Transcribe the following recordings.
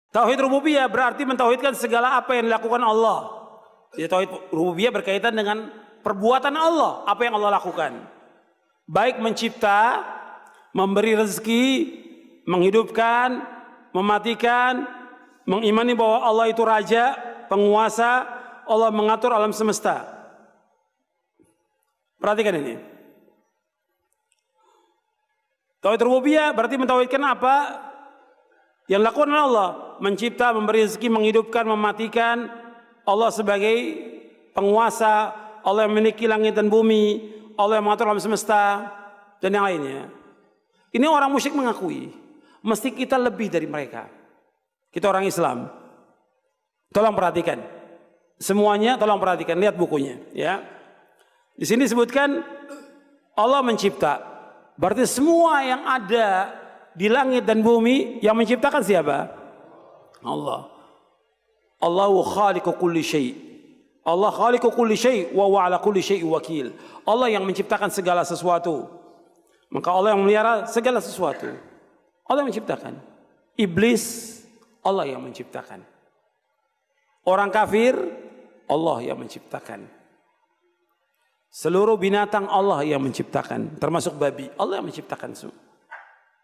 Tauhid rububiyah berarti mentauhidkan segala apa yang dilakukan Allah. Ya, tauhid rububiyah berkaitan dengan perbuatan Allah, apa yang Allah lakukan. Baik mencipta, memberi rezeki, menghidupkan, mematikan, mengimani bahwa Allah itu raja, penguasa, Allah mengatur alam semesta. Perhatikan ini. Tauhid rububiyah berarti mentauhidkan apa yang dilakukan oleh Allah, mencipta, memberi rezeki, menghidupkan, mematikan. Allah sebagai penguasa, Allah yang memiliki langit dan bumi, Allah yang mengatur alam semesta, dan yang lainnya. Ini orang musyrik mengakui, mesti kita lebih dari mereka. Kita orang Islam. Tolong perhatikan. Semuanya tolong perhatikan, lihat bukunya, ya. Di sini disebutkan Allah mencipta. Berarti semua yang ada di langit dan bumi yang menciptakan siapa? Allah. Allahu khaliqu kulli syai'. Allah khaliqu kulli syai' wa huwa ala kulli syai' wakil. Allah yang menciptakan segala sesuatu. Maka Allah yang memelihara segala sesuatu. Allah yang menciptakan. Iblis, Allah yang menciptakan. Orang kafir, Allah yang menciptakan. Seluruh binatang Allah yang menciptakan, termasuk babi, Allah yang menciptakan semua.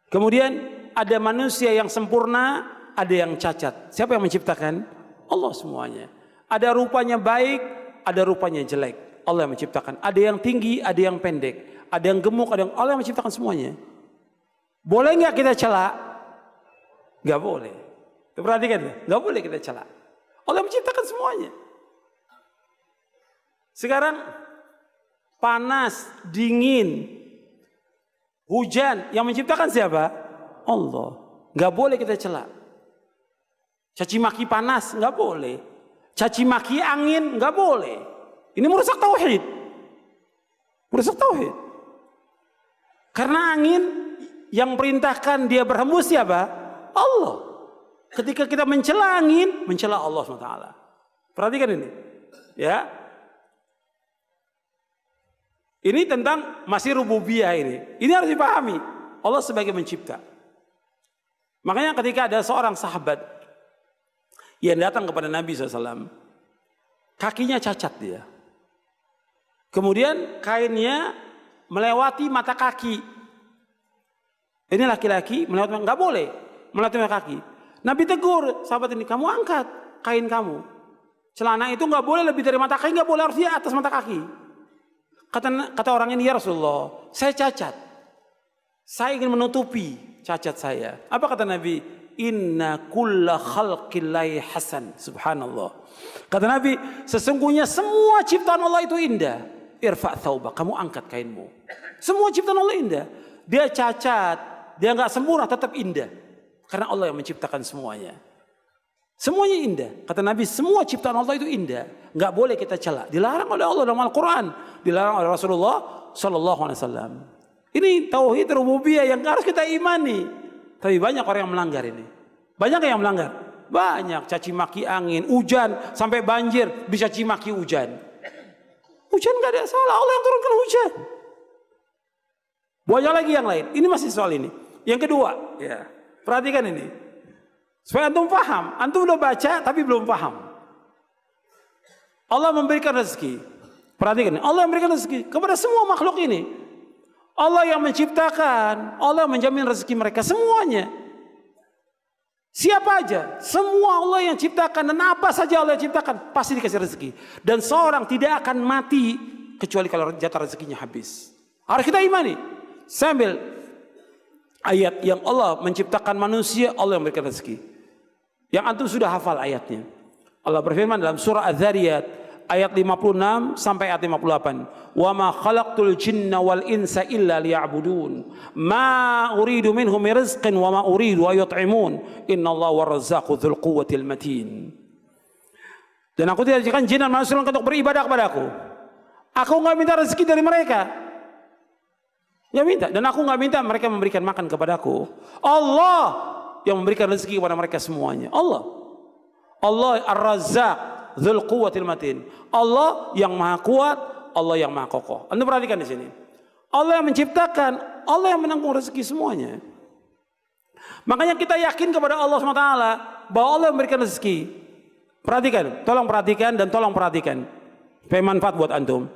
Kemudian ada manusia yang sempurna, ada yang cacat. Siapa yang menciptakan? Allah semuanya. Ada rupanya baik, ada rupanya jelek. Allah yang menciptakan. Ada yang tinggi, ada yang pendek. Ada yang gemuk, ada yang Allah yang menciptakan semuanya. Boleh nggak kita celak? Nggak boleh. Perhatikan, nggak boleh kita celak. Allah yang menciptakan semuanya. Sekarang panas, dingin, hujan, yang menciptakan siapa? Allah. Nggak boleh kita celak. Caci maki panas nggak boleh. Caci maki angin nggak boleh. Ini merusak tauhid. Merusak tauhid. Karena angin yang perintahkan dia berhembus siapa? Allah. Ketika kita mencela angin, mencela Allah SWT. Perhatikan ini, ya. Ini tentang masih rububiyah ini. Ini harus dipahami. Allah sebagai mencipta. Makanya ketika ada seorang sahabat yang datang kepada Nabi SAW, kakinya cacat dia. Kemudian kainnya melewati mata kaki. Ini laki-laki melewati, nggak boleh melewati mata kaki. Nabi tegur sahabat ini, kamu angkat kain kamu. Celana itu nggak boleh lebih dari mata kaki, nggak boleh, harus di atas mata kaki. Kata orang ini, ya Rasulullah, saya cacat. Saya ingin menutupi cacat saya. Apa kata Nabi? Inna kulla khalqillahi hasan. Subhanallah. Kata Nabi, sesungguhnya semua ciptaan Allah itu indah. Irfa' thawbak, kamu angkat kainmu. Semua ciptaan Allah indah. Dia cacat, dia nggak sempurna, tetap indah. Karena Allah yang menciptakan semuanya. Semuanya indah. Kata Nabi, semua ciptaan Allah itu indah. Nggak boleh kita celak. Dilarang oleh Allah dalam Al-Quran. Dilarang oleh Rasulullah SAW. Ini tauhid rububiyah yang harus kita imani. Tapi banyak orang yang melanggar ini. Banyak yang melanggar. Banyak. Caci maki angin, hujan, sampai banjir bisa caci maki hujan. Hujan nggak ada salah. Allah yang turunkan hujan. Banyak lagi yang lain. Ini masih soal ini. Yang kedua, ya, perhatikan ini. Supaya antum paham. Antum udah baca tapi belum paham. Allah memberikan rezeki. Perhatikan, Allah memberikan rezeki kepada semua makhluk ini. Allah yang menciptakan, Allah yang menjamin rezeki mereka semuanya. Siapa aja, semua Allah yang ciptakan, dan apa saja Allah yang ciptakan pasti dikasih rezeki. Dan seorang tidak akan mati kecuali kalau jatah rezekinya habis. Harus kita imani. Sambil ayat yang Allah menciptakan manusia, Allah yang memberikan rezeki. Yang antum sudah hafal ayatnya. Allah berfirman dalam surah Az-Zariyat ayat 56 sampai ayat 58. Wa ma khalaqtul jinna wal insa illa liya'budun. Ma uridu minhum rizqin wa ma uridu an yut'imun. Innallaha war-razzaqu dzul quwwatil matin. Dan aku tidak jadikan jin dan manusia untuk beribadah kepadaku. Aku enggak minta rezeki dari mereka. Ya minta, dan aku enggak minta mereka memberikan makan kepadaku. Allah yang memberikan rezeki kepada mereka semuanya. Allah Ar-Razzaq dzul quwwatil matin. Allah yang maha kuat, Allah yang maha kokoh. Anda perhatikan di sini. Allah yang menciptakan, Allah yang menanggung rezeki semuanya. Makanya kita yakin kepada Allah SWT bahwa Allah memberikan rezeki. Perhatikan, tolong perhatikan dan tolong perhatikan. Supaya manfaat buat antum.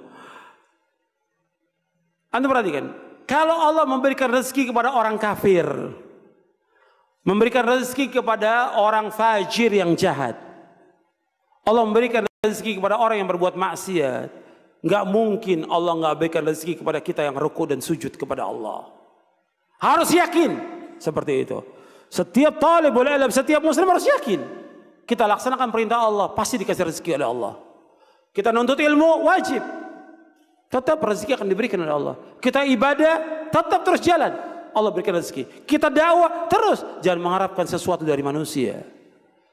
Antum perhatikan. Kalau Allah memberikan rezeki kepada orang kafir, memberikan rezeki kepada orang fajir yang jahat, Allah memberikan rezeki kepada orang yang berbuat maksiat, nggak mungkin Allah nggak berikan rezeki kepada kita yang ruku dan sujud kepada Allah. Harus yakin seperti itu. Setiap talibul ilm, setiap muslim harus yakin. Kita laksanakan perintah Allah, pasti dikasih rezeki oleh Allah. Kita nuntut ilmu, wajib. Tetap rezeki akan diberikan oleh Allah. Kita ibadah, tetap terus jalan. Allah berikan rezeki. Kita dakwah, terus. Jangan mengharapkan sesuatu dari manusia.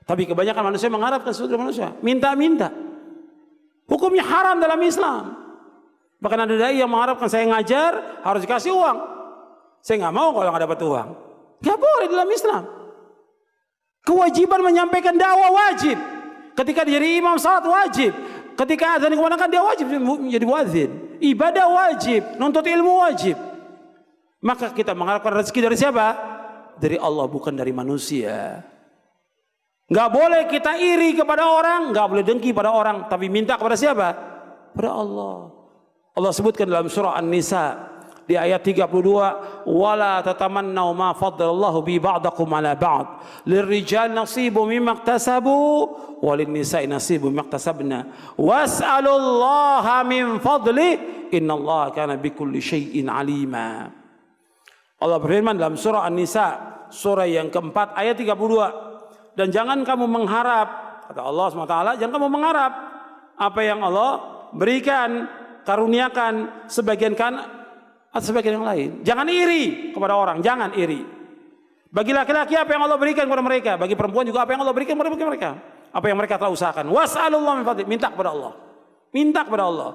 Tapi kebanyakan manusia mengharapkan sesuatu dari manusia. Minta-minta. Hukumnya haram dalam Islam. Bahkan ada dai yang mengharapkan saya ngajar, harus dikasih uang. Saya nggak mau kalau nggak dapat uang. Gak boleh dalam Islam. Kewajiban menyampaikan dakwah wajib. Ketika dia jadi imam salat wajib. Ketika azan dikumandangkan dia wajib menjadi muadzin. Ibadah wajib, nuntut ilmu wajib. Maka kita mengharapkan rezeki dari siapa? Dari Allah, bukan dari manusia. Gak boleh kita iri kepada orang, gak boleh dengki pada orang, tapi minta kepada siapa? Pada Allah. Allah sebutkan dalam surah An-Nisa di ayat 32, wala tatamannau ma faddalallahu bi ba'dakum ala ba'd lirrijal nasibu mimma iktasabu walinnisa'i nasibu mimma iktasabna was'alullaha min fadli innallaha kana bikulli syai'in alima. Allah berfirman dalam surah An-Nisa surah yang keempat ayat 32, dan jangan kamu mengharap, kata Allah SWT, jangan kamu mengharap apa yang Allah berikan, karuniakan sebagian atau sebagian yang lain. Jangan iri kepada orang, jangan iri. Bagi laki-laki apa yang Allah berikan kepada mereka, bagi perempuan juga apa yang Allah berikan kepada mereka. Apa yang mereka telah usahakan. Was'alullah min fadli, minta kepada Allah. Minta kepada Allah.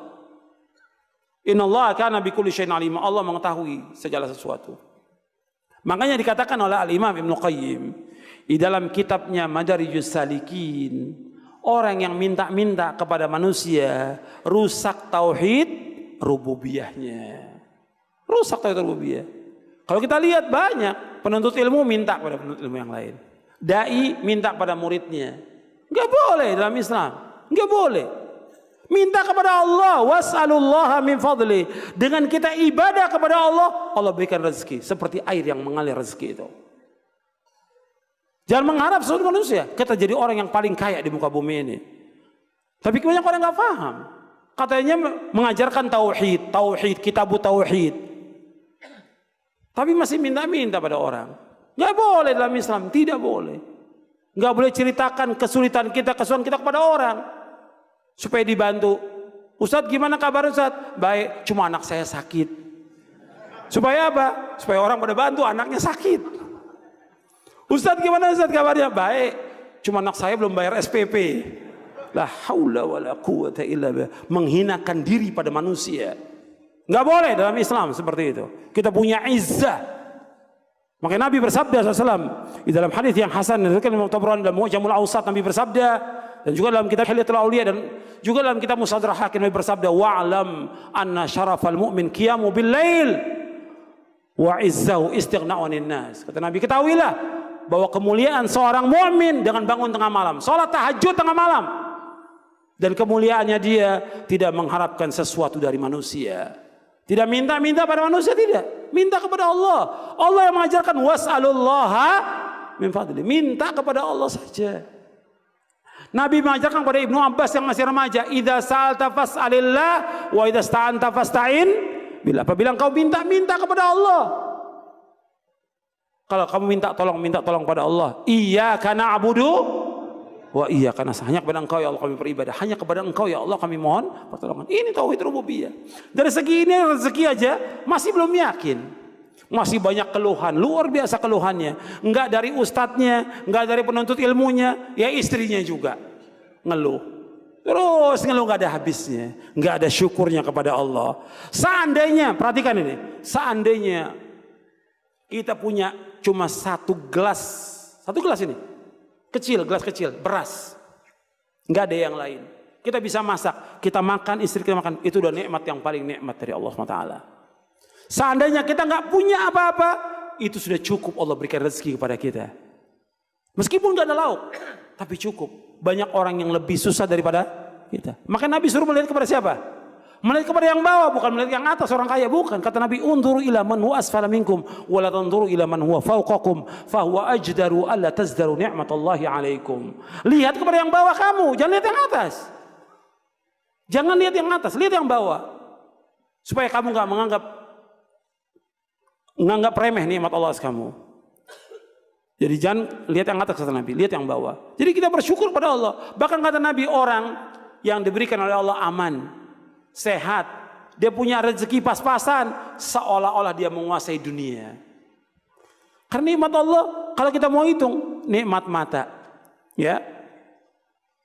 Innallaha kana bikulli syai'in alim. Allah mengetahui segala sesuatu. Makanya dikatakan oleh Al-Imam Ibnu Qayyim di dalam kitabnya Madarijus Salikin, orang yang minta-minta kepada manusia rusak tauhid rububiyahnya. Rusak tauhid rububiyah. Kalau kita lihat banyak penuntut ilmu minta kepada penuntut ilmu yang lain. Dai minta kepada muridnya. Enggak boleh dalam Islam. Enggak boleh. Minta kepada Allah, was'alullaha min fadli. Dengan kita ibadah kepada Allah, Allah berikan rezeki seperti air yang mengalir rezeki itu. Jangan mengharap sesuatu manusia. Kita jadi orang yang paling kaya di muka bumi ini. Tapi kebanyakan orang nggak paham. Katanya mengajarkan tauhid, kitabut tauhid. Tapi masih minta-minta pada orang. Nggak boleh dalam Islam, tidak boleh. Nggak boleh ceritakan kesulitan kita kepada orang supaya dibantu. Ustadz gimana kabar Ustadz? Baik, cuma anak saya sakit. Supaya apa? Supaya orang pada bantu anaknya sakit. Ustadz gimana Ustadz kabarnya? Baik, cuma anak saya belum bayar SPP. La haula wala quwata illa billah. Menghinakan diri pada manusia. Nggak boleh dalam Islam seperti itu. Kita punya izzah. Makanya Nabi bersabda SAW di dalam hadis yang hasan diriwayatkan Imam Tabrani dalam Mu'jamul Awsat, Nabi bersabda, dan juga dalam kitab Hilyatul Auliya dan juga dalam kitab Mustadrak Hakim, Nabi bersabda, wa'lam anna syarafal mu'min qiyamu bil lail wa izzahu istighna'u 'anil nas. Kata Nabi, ketahuilah bahwa kemuliaan seorang mukmin dengan bangun tengah malam, salat tahajud tengah malam, dan kemuliaannya dia tidak mengharapkan sesuatu dari manusia. Tidak minta-minta pada manusia, tidak. Minta kepada Allah. Allah yang mengajarkan was'alullaha min fadli. Minta kepada Allah saja. Nabi mengajarkan kepada Ibnu Abbas yang masih remaja, idza sa'alta fas'alillah wa idza sta'anta fasta'in billah. Apabila engkau minta kepada Allah. Kalau kamu minta tolong pada Allah. Iyyaka na'budu wa iyyaka nasta'in. Hanya kepada engkau ya Allah kami beribadah. Hanya kepada engkau ya Allah kami mohon pertolongan. Ini tauhid rububiyah. Dari segi ini rezeki aja masih belum yakin. Masih banyak keluhan, luar biasa keluhannya. Enggak dari ustadznya, enggak dari penuntut ilmunya, ya istrinya juga ngeluh. Terus ngeluh enggak ada habisnya, enggak ada syukurnya kepada Allah. Seandainya, perhatikan ini, seandainya kita punya cuma satu gelas ini. Gelas kecil, beras. Enggak ada yang lain. Kita bisa masak, kita makan, istri kita makan. Itu udah nikmat yang paling nikmat dari Allah SWT. Seandainya kita nggak punya apa-apa, itu sudah cukup Allah berikan rezeki kepada kita. Meskipun nggak ada lauk, tapi cukup. Banyak orang yang lebih susah daripada kita. Maka Nabi suruh melihat kepada siapa? Melihat kepada yang bawah, bukan melihat yang atas orang kaya, bukan. Kata Nabi, "Unzuru ila man huwa asfala minkum wa la tanzuru ila man huwa fawqakum fa huwa ajdaru alla tazdaru ni'matallahi 'alaikum." Lihat kepada yang bawah kamu, jangan lihat yang atas. Jangan lihat yang atas, lihat yang bawah. Supaya kamu enggak menganggap remeh nikmat Allah kamu. Jadi jangan lihat yang atas, kata Nabi, lihat yang bawah. Jadi kita bersyukur pada Allah. Bahkan kata Nabi, orang yang diberikan oleh Allah aman, sehat, dia punya rezeki pas-pasan, seolah-olah dia menguasai dunia. Karena nikmat Allah, kalau kita mau hitung, nikmat mata, ya,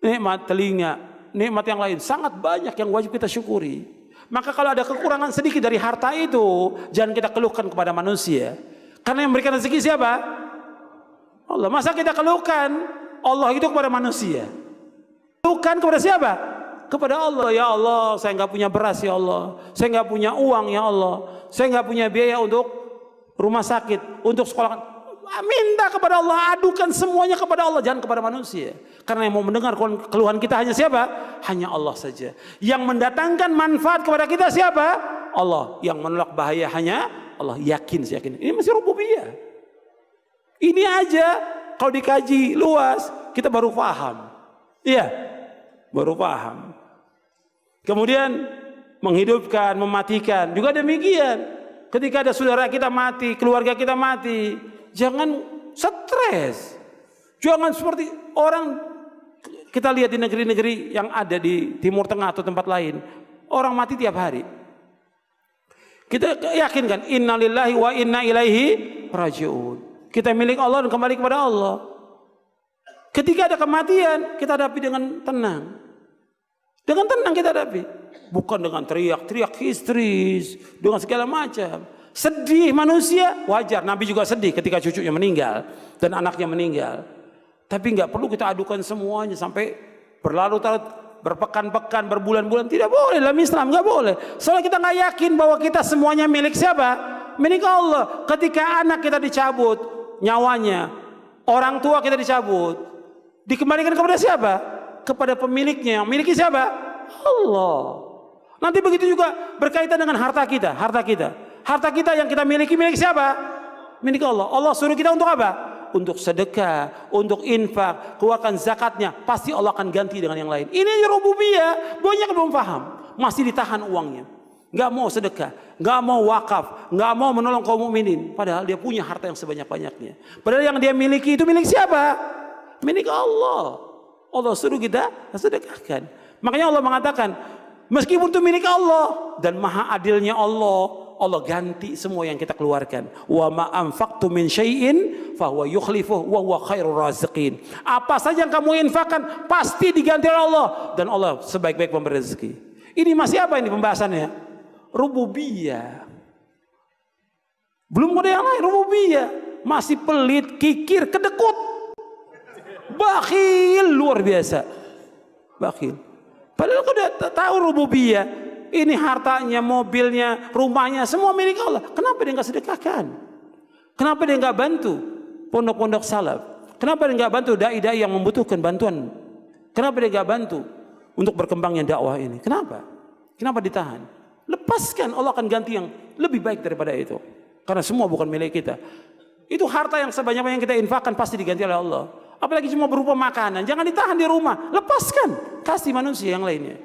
nikmat telinga, nikmat yang lain, sangat banyak yang wajib kita syukuri. Maka kalau ada kekurangan sedikit dari harta itu, jangan kita keluhkan kepada manusia. Karena yang memberikan rezeki siapa? Allah. Masa kita keluhkan Allah itu kepada manusia? Keluhkan kepada siapa? Kepada Allah. Ya Allah, saya nggak punya beras ya Allah, saya nggak punya uang ya Allah, saya nggak punya biaya untuk rumah sakit, untuk sekolah. Minta kepada Allah, adukan semuanya kepada Allah, jangan kepada manusia. Karena yang mau mendengar keluhan kita hanya siapa? Hanya Allah saja. Yang mendatangkan manfaat kepada kita siapa? Allah. Yang menolak bahaya hanya Allah. Yakin, saya yakin. Ini masih rububiyah. Ini aja kalau dikaji luas kita baru paham. Iya, baru paham. Kemudian menghidupkan, mematikan juga demikian. Ketika ada saudara kita mati, keluarga kita mati, jangan stres. Jangan seperti orang kita lihat di negeri-negeri yang ada di Timur Tengah atau tempat lain, orang mati tiap hari. Kita yakinkan innalillahi wa inna ilaihi rajiun. Kita milik Allah dan kembali kepada Allah. Ketika ada kematian, kita hadapi dengan tenang. Dengan tenang kita hadapi, bukan dengan teriak-teriak histeris, dengan segala macam. Sedih manusia wajar, Nabi juga sedih ketika cucunya meninggal dan anaknya meninggal. Tapi nggak perlu kita adukan semuanya sampai berlarut-larut, berpekan-pekan, berbulan-bulan. Tidak boleh dalam Islam, nggak boleh. Soalnya kita nggak yakin bahwa kita semuanya milik siapa? Milik Allah. Ketika anak kita dicabut nyawanya, orang tua kita dicabut, dikembalikan kepada siapa? Kepada pemiliknya. Yang miliki siapa? Allah. Nanti begitu juga berkaitan dengan harta kita. Harta kita yang kita miliki, milik siapa? Milik Allah. Allah suruh kita untuk apa? Untuk sedekah, untuk infak, keluarkan zakatnya. Pasti Allah akan ganti dengan yang lain. Ini rububiyah. Banyak yang belum paham. Masih ditahan uangnya. Nggak mau sedekah, nggak mau wakaf, nggak mau menolong kaum mukminin. Padahal dia punya harta yang sebanyak-banyaknya. Padahal yang dia miliki itu milik siapa? Milik Allah. Allah suruh kita sedekahkan. Makanya Allah mengatakan, meskipun itu milik Allah dan maha adilnya Allah, Allah ganti semua yang kita keluarkan. Wa ma anfaqtu min syai'in fa huwa yukhlifuh wa huwa khairur raziqin. Apa saja yang kamu infakkan pasti diganti oleh Allah dan Allah sebaik-baik pemberi rezeki. Ini masih apa ini pembahasannya? Rububiyah. Belum ada yang lain, rububiyah. Masih pelit, kikir, kedekut. Bakhil luar biasa. Bakhil. Padahal kau udah tahu rububiyah. Ini hartanya, mobilnya, rumahnya, semua milik Allah. Kenapa dia nggak sedekahkan? Kenapa dia nggak bantu pondok-pondok salaf? Kenapa dia nggak bantu dai-dai yang membutuhkan bantuan? Kenapa dia nggak bantu untuk berkembangnya dakwah ini? Kenapa? Kenapa ditahan? Lepaskan, Allah akan ganti yang lebih baik daripada itu. Karena semua bukan milik kita. Itu harta yang sebanyak-banyak yang kita infakkan pasti diganti oleh Allah. Apalagi cuma berupa makanan, jangan ditahan di rumah, lepaskan, kasih manusia yang lainnya.